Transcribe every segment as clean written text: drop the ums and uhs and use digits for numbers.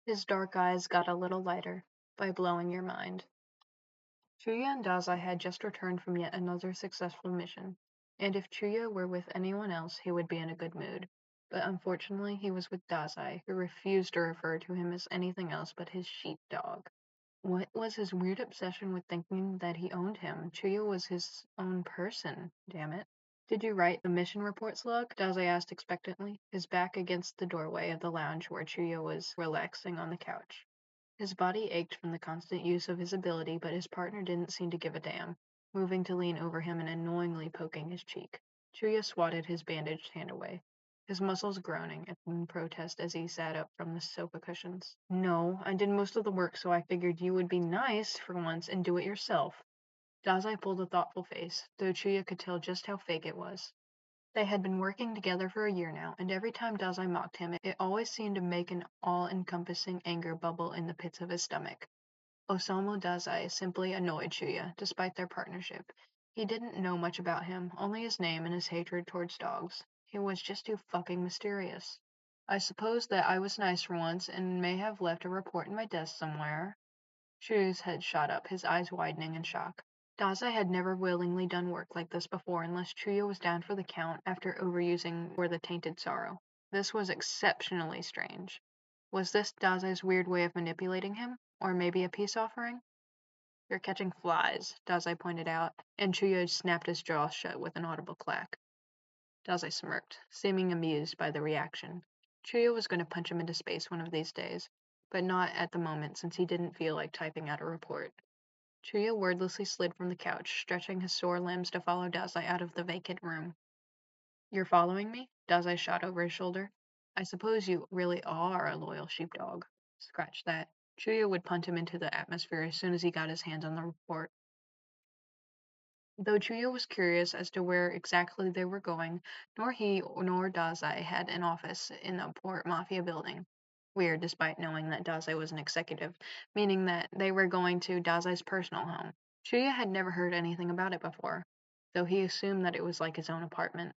His dark eyes got a little lighter. By blowing your mind. Chuuya and Dazai had just returned from yet another successful mission, and if Chuuya were with anyone else, he would be in a good mood. But unfortunately, he was with Dazai, who refused to refer to him as anything else but his sheepdog. What was his weird obsession with thinking that he owned him? Chuuya was his own person, damn it. Did you write the mission report, Slug? Dazai asked expectantly, his back against the doorway of the lounge where Chuuya was relaxing on the couch. His body ached from the constant use of his ability, but his partner didn't seem to give a damn, moving to lean over him and annoyingly poking his cheek. Chuuya swatted his bandaged hand away, his muscles groaning in protest as he sat up from the sofa cushions. No, I did most of the work, so I figured you would be nice for once and do it yourself. Dazai pulled a thoughtful face, though Chuuya could tell just how fake it was. They had been working together for a year now, and every time Dazai mocked him, it always seemed to make an all-encompassing anger bubble in the pits of his stomach. Osamu Dazai simply annoyed Chuuya, despite their partnership. He didn't know much about him, only his name and his hatred towards dogs. He was just too fucking mysterious. I suppose that I was nice for once, and may have left a report in my desk somewhere. Chuuya's head shot up, his eyes widening in shock. Dazai had never willingly done work like this before unless Chuuya was down for the count after overusing for the tainted sorrow. This was exceptionally strange. Was this Dazai's weird way of manipulating him? Or maybe a peace offering? You're catching flies, Dazai pointed out, and Chuuya snapped his jaw shut with an audible clack. Dazai smirked, seeming amused by the reaction. Chuuya was going to punch him into space one of these days, but not at the moment since he didn't feel like typing out a report. Chuuya wordlessly slid from the couch, stretching his sore limbs to follow Dazai out of the vacant room. You're following me? Dazai shot over his shoulder. I suppose you really are a loyal sheepdog. Scratch that. Chuuya would punt him into the atmosphere as soon as he got his hands on the report. Though Chuuya was curious as to where exactly they were going, nor he nor Dazai had an office in the Port Mafia building. Weird, despite knowing that Dazai was an executive, meaning that they were going to Dazai's personal home. Chuuya had never heard anything about it before, though he assumed that it was like his own apartment.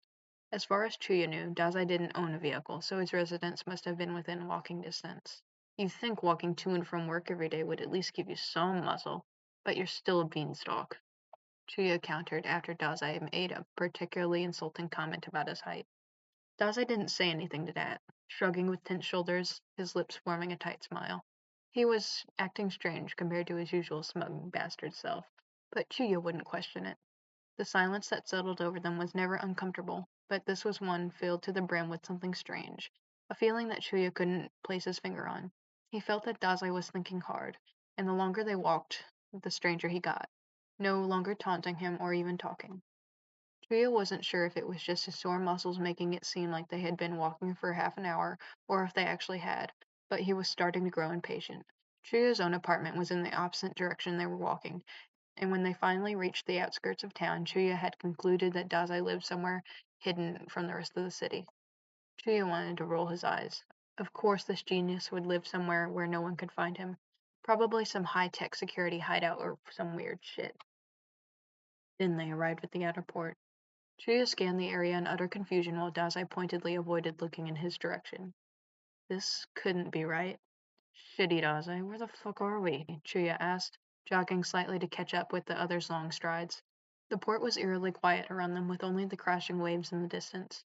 As far as Chuuya knew, Dazai didn't own a vehicle, so his residence must have been within walking distance. You'd think walking to and from work every day would at least give you some muscle, but you're still a beanstalk. Chuuya countered after Dazai made a particularly insulting comment about his height. Dazai didn't say anything to that, shrugging with tense shoulders, his lips forming a tight smile. He was acting strange compared to his usual smug bastard self, but Chuuya wouldn't question it. The silence that settled over them was never uncomfortable, but this was one filled to the brim with something strange, a feeling that Chuuya couldn't place his finger on. He felt that Dazai was thinking hard, and the longer they walked, the stranger he got, no longer taunting him or even talking. Chuuya wasn't sure if it was just his sore muscles making it seem like they had been walking for half an hour, or if they actually had, but he was starting to grow impatient. Chuuya's own apartment was in the opposite direction they were walking, and when they finally reached the outskirts of town, Chuuya had concluded that Dazai lived somewhere hidden from the rest of the city. Chuuya wanted to roll his eyes. Of course this genius would live somewhere where no one could find him. Probably some high-tech security hideout or some weird shit. Then they arrived at the outer port. Chuuya scanned the area in utter confusion while Dazai pointedly avoided looking in his direction. This couldn't be right. Shitty Dazai, where the fuck are we? Chuuya asked, jogging slightly to catch up with the other's long strides. The port was eerily quiet around them, with only the crashing waves in the distance.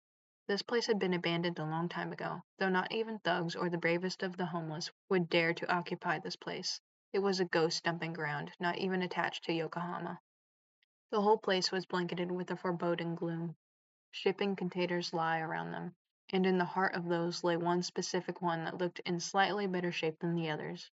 This place had been abandoned a long time ago, though not even thugs or the bravest of the homeless would dare to occupy this place. It was a ghost dumping ground, not even attached to Yokohama. The whole place was blanketed with a foreboding gloom. Shipping containers lie around them, and in the heart of those lay one specific one that looked in slightly better shape than the others.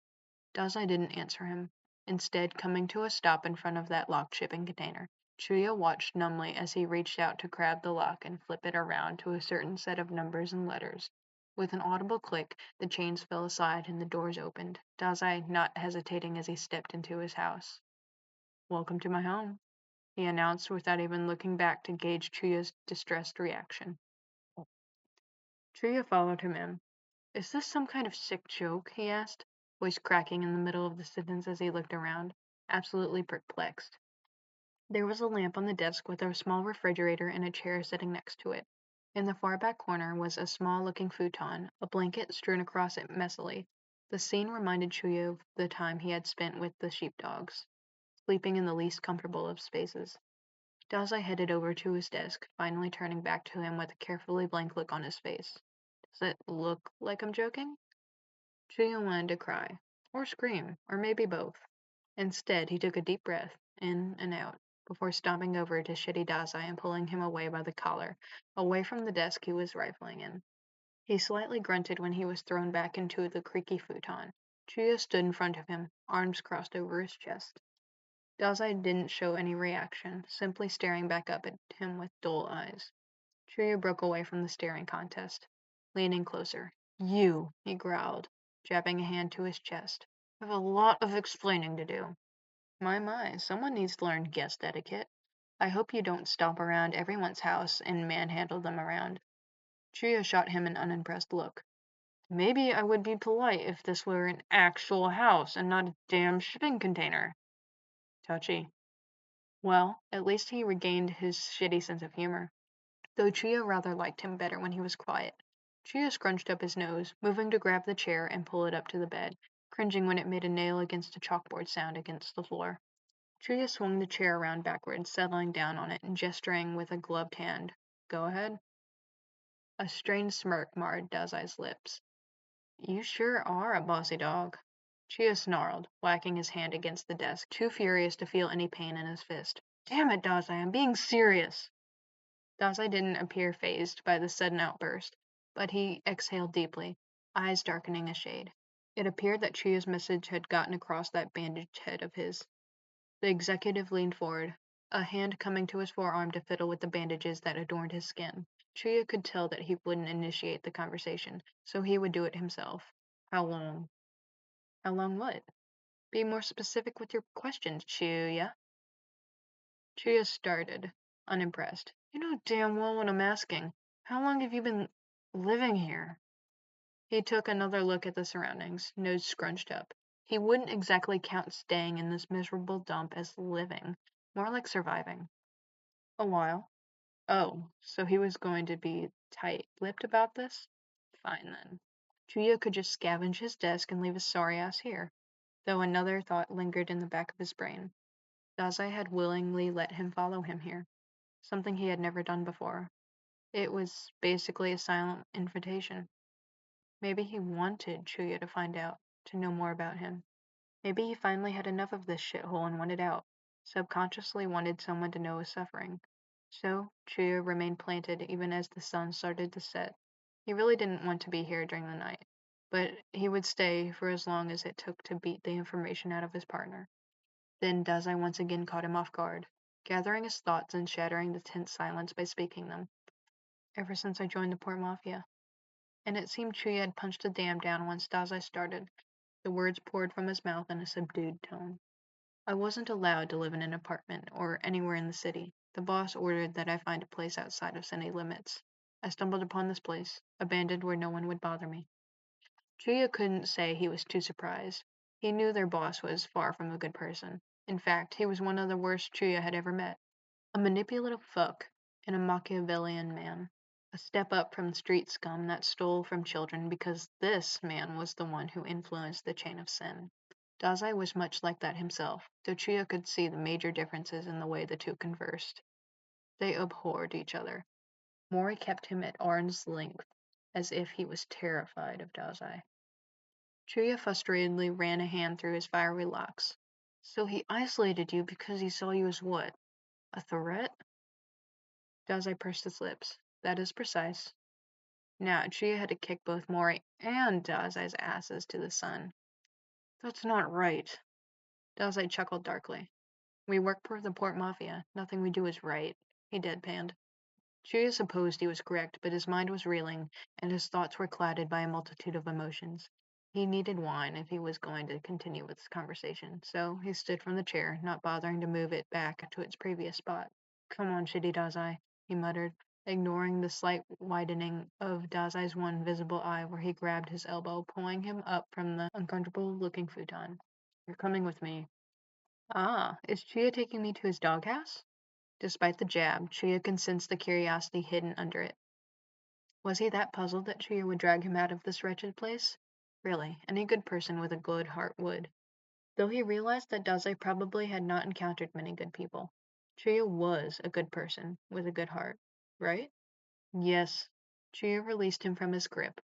Dazai didn't answer him, instead coming to a stop in front of that locked shipping container. Chuuya watched numbly as he reached out to grab the lock and flip it around to a certain set of numbers and letters. With an audible click, the chains fell aside and the doors opened, Dazai not hesitating as he stepped into his house. "Welcome to my home," he announced without even looking back to gauge Chuuya's distressed reaction. Chuuya followed him in. "Is this some kind of sick joke?" he asked, voice cracking in the middle of the sentence as he looked around, absolutely perplexed. There was a lamp on the desk with a small refrigerator and a chair sitting next to it. In the far back corner was a small-looking futon, a blanket strewn across it messily. The scene reminded Chuuya of the time he had spent with the sheepdogs, sleeping in the least comfortable of spaces. Dazai headed over to his desk, finally turning back to him with a carefully blank look on his face. Does it look like I'm joking? Chuuya wanted to cry, or scream, or maybe both. Instead, he took a deep breath, in and out, before stomping over to Shitty Dazai and pulling him away by the collar, away from the desk he was rifling in. He slightly grunted when he was thrown back into the creaky futon. Chuuya stood in front of him, arms crossed over his chest. Dazai didn't show any reaction, simply staring back up at him with dull eyes. Chuuya broke away from the staring contest, leaning closer. You, he growled, jabbing a hand to his chest. I have a lot of explaining to do. My, someone needs to learn guest etiquette. I hope you don't stomp around everyone's house and manhandle them around. Chuuya shot him an unimpressed look. Maybe I would be polite if this were an actual house and not a damn shipping container. Touchy. Well, at least he regained his shitty sense of humor, though Chuuya rather liked him better when he was quiet. Chuuya scrunched up his nose, moving to grab the chair and pull it up to the bed, cringing when it made a nail against a chalkboard sound against the floor. Chuuya swung the chair around backwards, settling down on it and gesturing with a gloved hand. Go ahead. A strange smirk marred Dazai's lips. You sure are a bossy dog. Chuuya snarled, whacking his hand against the desk, too furious to feel any pain in his fist. Damn it, Dazai, I'm being serious. Dazai didn't appear fazed by the sudden outburst, but he exhaled deeply, eyes darkening a shade. It appeared that Chuuya's message had gotten across that bandaged head of his. The executive leaned forward, a hand coming to his forearm to fiddle with the bandages that adorned his skin. Chuuya could tell that he wouldn't initiate the conversation, so he would do it himself. How long? How long what? Be more specific with your questions, Chuuya. Chuuya started, unimpressed. You know damn well what I'm asking. How long have you been living here? He took another look at the surroundings, nose scrunched up. He wouldn't exactly count staying in this miserable dump as living, more like surviving. A while. Oh, so he was going to be tight-lipped about this? Fine then. Chuuya could just scavenge his desk and leave his sorry ass here, though another thought lingered in the back of his brain. Dazai had willingly let him follow him here, something he had never done before. It was basically a silent invitation. Maybe he wanted Chuuya to find out, to know more about him. Maybe he finally had enough of this shithole and wanted out, subconsciously wanted someone to know his suffering. So, Chuuya remained planted even as the sun started to set. He really didn't want to be here during the night, but he would stay for as long as it took to beat the information out of his partner. Then Dazai once again caught him off guard, gathering his thoughts and shattering the tense silence by speaking them. Ever since I joined the Port Mafia. And it seemed Chuuya had punched the dam down once Dazai started. The words poured from his mouth in a subdued tone. I wasn't allowed to live in an apartment or anywhere in the city. The boss ordered that I find a place outside of city limits. I stumbled upon this place, abandoned where no one would bother me. Chuuya couldn't say he was too surprised. He knew their boss was far from a good person. In fact, he was one of the worst Chuuya had ever met. A manipulative fuck and a Machiavellian man. A step up from street scum that stole from children because this man was the one who influenced the chain of sin. Dazai was much like that himself, though Chuuya could see the major differences in the way the two conversed. They abhorred each other. Mori kept him at arm's length, as if he was terrified of Dazai. Chuuya frustratedly ran a hand through his fiery locks. So he isolated you because he saw you as what? A threat? Dazai pursed his lips. That is precise. Now, Chuuya had to kick both Mori and Dazai's asses to the sun. That's not right. Dazai chuckled darkly. We work for the Port Mafia. Nothing we do is right. He deadpanned. Chuuya supposed he was correct, but his mind was reeling, and his thoughts were clouded by a multitude of emotions. He needed wine if he was going to continue with this conversation, so he stood from the chair, not bothering to move it back to its previous spot. Come on, shitty Dazai, he muttered, ignoring the slight widening of Dazai's one visible eye where he grabbed his elbow, pulling him up from the uncomfortable-looking futon. You're coming with me. Ah, is Chuuya taking me to his doghouse? Despite the jab, Chuuya could sense the curiosity hidden under it. Was he that puzzled that Chuuya would drag him out of this wretched place? Really, any good person with a good heart would. Though he realized that Dazai probably had not encountered many good people. Chuuya was a good person with a good heart, right? Yes. Chuuya released him from his grip.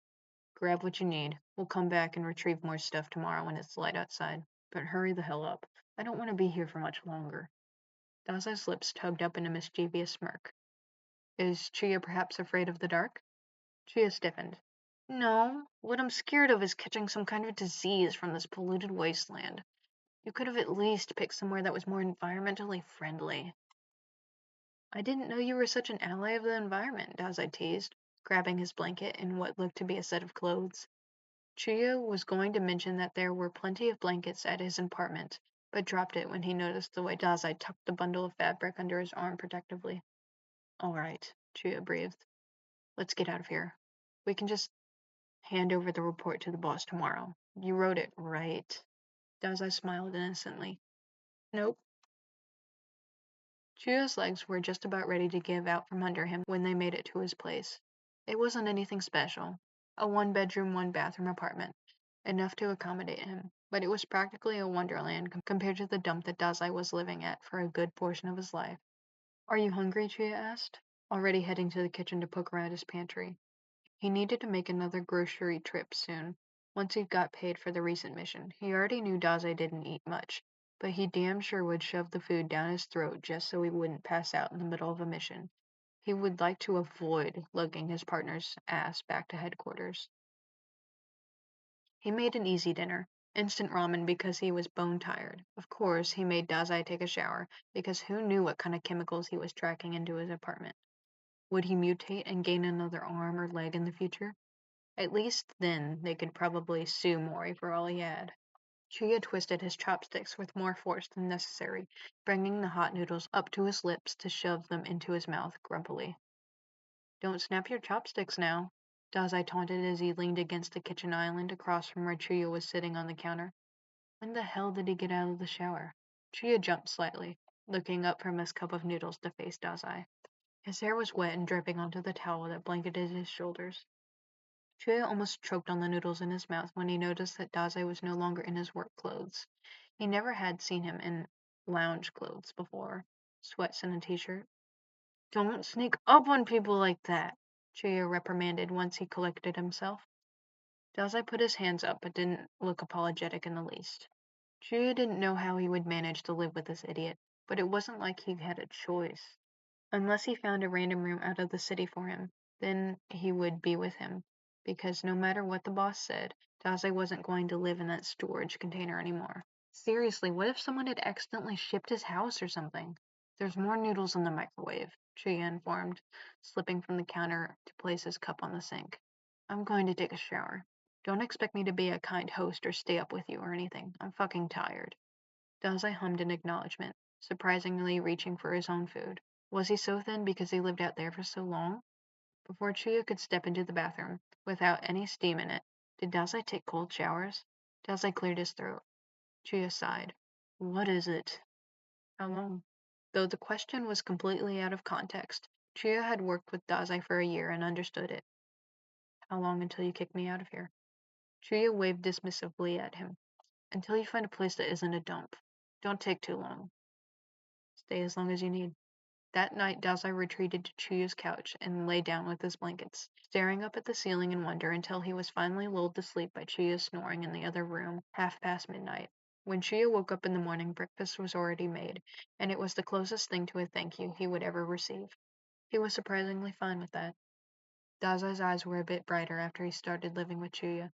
Grab what you need. We'll come back and retrieve more stuff tomorrow when it's light outside. But hurry the hell up. I don't want to be here for much longer. Dazai's lips tugged up in a mischievous smirk. Is Chuuya perhaps afraid of the dark? Chuuya stiffened. No, what I'm scared of is catching some kind of disease from this polluted wasteland. You could have at least picked somewhere that was more environmentally friendly. I didn't know you were such an ally of the environment, Dazai teased, grabbing his blanket and what looked to be a set of clothes. Chuuya was going to mention that there were plenty of blankets at his apartment, but dropped it when he noticed the way Dazai tucked the bundle of fabric under his arm protectively. All right, Chuuya breathed. Let's get out of here. We can just hand over the report to the boss tomorrow. You wrote it, right? Dazai smiled innocently. Nope. Chuya's legs were just about ready to give out from under him when they made it to his place. It wasn't anything special. A one-bedroom, one-bathroom apartment. Enough to accommodate him. But it was practically a wonderland compared to the dump that Dazai was living at for a good portion of his life. Are you hungry? Chuya asked, already heading to the kitchen to poke around his pantry. He needed to make another grocery trip soon, once he got paid for the recent mission. He already knew Dazai didn't eat much, but he damn sure would shove the food down his throat just so he wouldn't pass out in the middle of a mission. He would like to avoid lugging his partner's ass back to headquarters. He made an easy dinner, instant ramen because he was bone tired. Of course, he made Dazai take a shower, because who knew what kind of chemicals he was tracking into his apartment. Would he mutate and gain another arm or leg in the future? At least then they could probably sue Mori for all he had. Chuya twisted his chopsticks with more force than necessary, bringing the hot noodles up to his lips to shove them into his mouth grumpily. Don't snap your chopsticks now, Dazai taunted as he leaned against the kitchen island across from where Chuya was sitting on the counter. When the hell did he get out of the shower? Chuya jumped slightly, looking up from his cup of noodles to face Dazai. His hair was wet and dripping onto the towel that blanketed his shoulders. Chuya almost choked on the noodles in his mouth when he noticed that Dazai was no longer in his work clothes. He never had seen him in lounge clothes before, sweats and a t-shirt. Don't sneak up on people like that, Chuya reprimanded once he collected himself. Dazai put his hands up but didn't look apologetic in the least. Chuya didn't know how he would manage to live with this idiot, but it wasn't like he had a choice. Unless he found a random room out of the city for him, then he would be with him, because no matter what the boss said, Dazai wasn't going to live in that storage container anymore. Seriously, what if someone had accidentally shipped his house or something? There's more noodles in the microwave, Chuya informed, slipping from the counter to place his cup on the sink. I'm going to take a shower. Don't expect me to be a kind host or stay up with you or anything. I'm fucking tired. Dazai hummed in acknowledgement, surprisingly reaching for his own food. Was he so thin because he lived out there for so long? Before Chuya could step into the bathroom, without any steam in it, did Dazai take cold showers? Dazai cleared his throat. Chuya sighed. What is it? How long? Though the question was completely out of context, Chuya had worked with Dazai for a year and understood it. How long until you kick me out of here? Chuya waved dismissively at him. Until you find a place that isn't a dump. Don't take too long. Stay as long as you need. That night, Dazai retreated to Chuya's couch and lay down with his blankets, staring up at the ceiling in wonder until he was finally lulled to sleep by Chuya snoring in the other room, half past midnight. When Chuya woke up in the morning, breakfast was already made, and it was the closest thing to a thank you he would ever receive. He was surprisingly fine with that. Dazai's eyes were a bit brighter after he started living with Chuya.